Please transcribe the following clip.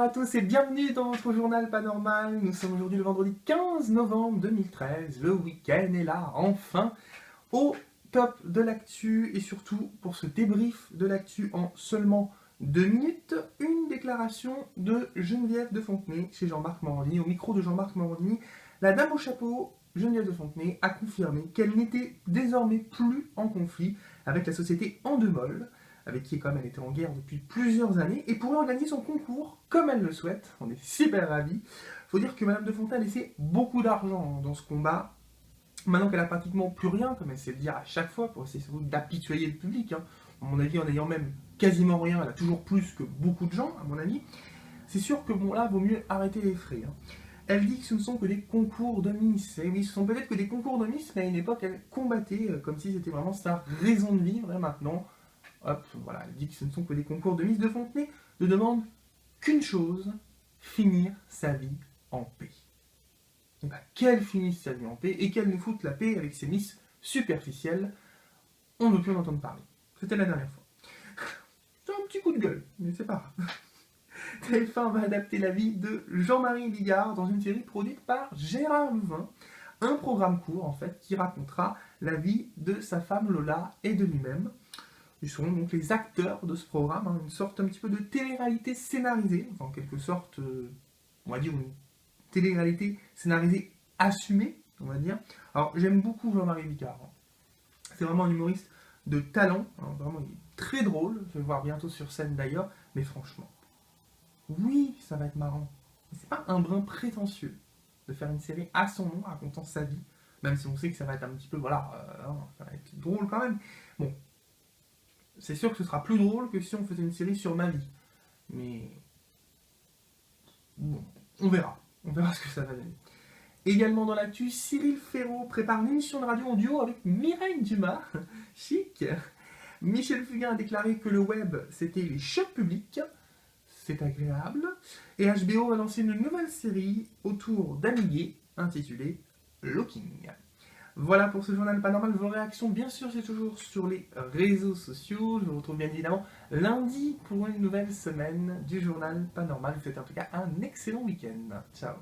à tous et bienvenue dans votre journal Paranormal. Nous sommes aujourd'hui le vendredi 15 novembre 2013. Le week-end est là, enfin, au top de l'actu et surtout pour ce débrief de l'actu en seulement 2 minutes, une déclaration de Geneviève de Fontenay chez Jean-Marc Morandini. Au micro de Jean-Marc Morandini, la dame au chapeau, Geneviève de Fontenay, a confirmé qu'elle n'était désormais plus en conflit avec la société Endemol, avec qui quand même elle était en guerre depuis plusieurs années, et pourrait organiser son concours comme elle le souhaite. On est super ravis. Faut dire que Madame de Fontenay a laissé beaucoup d'argent dans ce combat. Maintenant qu'elle a pratiquement plus rien, comme elle sait le dire à chaque fois, pour essayer surtout d'apitoyer le public, hein. À mon avis, en ayant même quasiment rien, elle a toujours plus que beaucoup de gens, à mon avis. C'est sûr que bon là, vaut mieux arrêter les frais, hein. Elle dit que ce ne sont que des concours de Miss. Et oui, ce sont peut-être que des concours de Miss, mais à une époque, elle combattait comme si c'était vraiment sa raison de vivre. Et maintenant, hop, voilà, elle dit que ce ne sont que des concours de Miss. De Fontenay ne demande qu'une chose, finir sa vie en paix. Et bien, qu'elle finisse sa vie en paix et qu'elle nous foute la paix avec ses Miss superficielles, on ne veut plus en entendre parler. C'était la dernière fois. C'est un petit coup de gueule, mais c'est pas grave. TF1 va adapter la vie de Jean-Marie Bigard dans une série produite par Gérard Louvain, un programme court en fait qui racontera la vie de sa femme Lola et de lui-même. Ils seront donc les acteurs de ce programme, hein, une sorte un petit peu de télé-réalité scénarisée, enfin, en quelque sorte, on va dire une télé-réalité scénarisée assumée, on va dire. Alors j'aime beaucoup Jean-Marie Bigard, hein. C'est vraiment un humoriste de talent, hein, vraiment il est très drôle, je vais le voir bientôt sur scène d'ailleurs, mais franchement, oui, ça va être marrant. Mais c'est pas un brin prétentieux de faire une série à son nom, racontant sa vie, même si on sait que ça va être un petit peu, voilà, ça va être drôle quand même. Bon, c'est sûr que ce sera plus drôle que si on faisait une série sur ma vie. Mais bon, on verra ce que ça va donner. Également dans l'actu, Cyril Ferraud prépare une émission de radio en duo avec Mireille Dumas. Chic. Michel Fugain a déclaré que le web, c'était les chocs publics. C'est agréable. Et HBO va lancer une nouvelle série autour d'Amiguet, intitulée Looking. Voilà pour ce journal Paranormal. Vos réactions, bien sûr, c'est toujours sur les réseaux sociaux. Je vous retrouve bien évidemment lundi pour une nouvelle semaine du journal Paranormal. Je vous souhaite en tout cas un excellent week-end. Ciao.